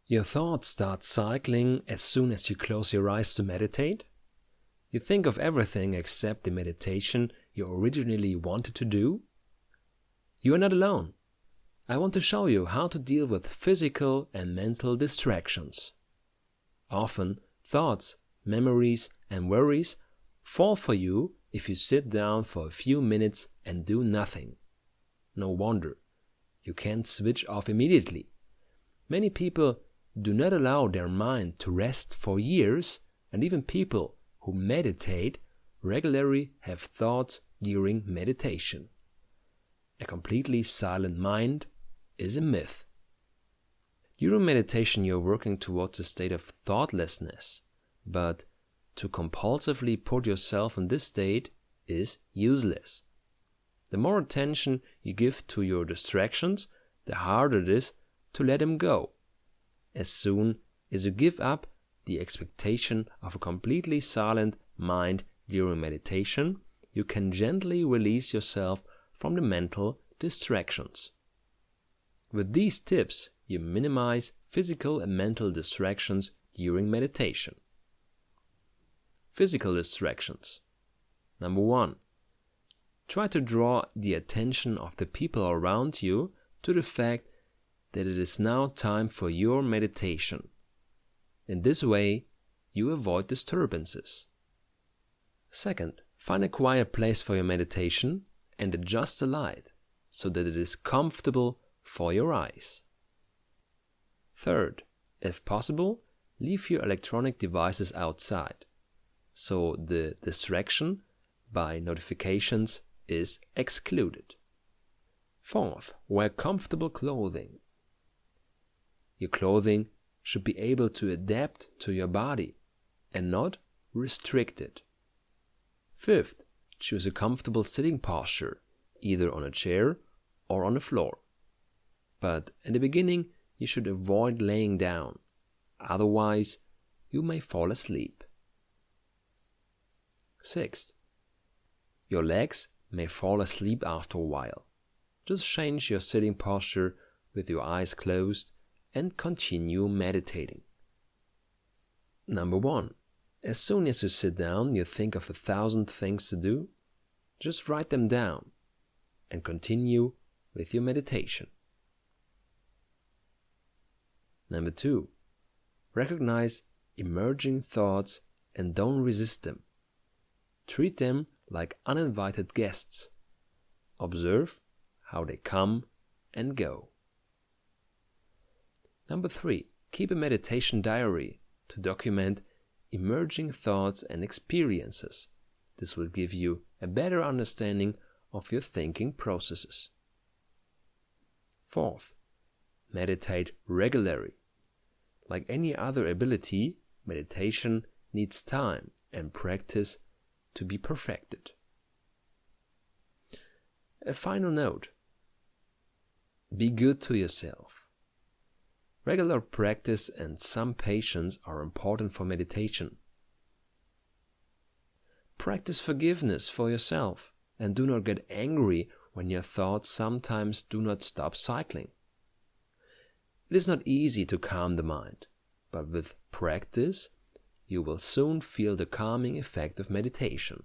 Your thoughts start cycling as soon as you close your eyes to meditate. You think of everything except the meditation you originally wanted to do. You are not alone. I want to show you how to deal with physical and mental distractions. Often, thoughts, memories, and worries fall for you if you sit down for a few minutes and do nothing. No wonder. You can't switch off immediately. Many people do not allow their mind to rest for years, and even people who meditate regularly have thoughts during meditation. A completely silent mind is a myth. During meditation, you're working towards a state of thoughtlessness, but to compulsively put yourself in this state is useless. The more attention you give to your distractions, the harder it is to let them go. As soon as you give up the expectation of a completely silent mind during meditation, you can gently release yourself from the mental distractions. With these tips, you minimize physical and mental distractions during meditation. Physical distractions. Number 1. Try to draw the attention of the people around you to the fact that it is now time for your meditation. In this way, you avoid disturbances. Second, find a quiet place for your meditation and adjust the light so that it is comfortable for your eyes. Third, if possible, leave your electronic devices outside, so the distraction by notifications is excluded. Fourth, wear comfortable clothing. Your clothing should be able to adapt to your body and not restrict it. Fifth, choose a comfortable sitting posture, either on a chair or on the floor. But in the beginning, you should avoid laying down, otherwise you may fall asleep. Sixth, your legs may fall asleep after a while. Just change your sitting posture with your eyes closed and continue meditating. Number 1. As soon as you sit down, you think of 1,000 things to do. Just write them down and continue with your meditation. Number 2. Recognize emerging thoughts and don't resist them. Treat them like uninvited guests. Observe how they come and go. Number 3. Keep a meditation diary to document emerging thoughts and experiences. This will give you a better understanding of your thinking processes. Fourth, meditate regularly. Like any other ability, meditation needs time and practice to be perfected. A final note. Be good to yourself. Regular practice and some patience are important for meditation. Practice forgiveness for yourself and do not get angry when your thoughts sometimes do not stop cycling. It is not easy to calm the mind, but with practice, you will soon feel the calming effect of meditation.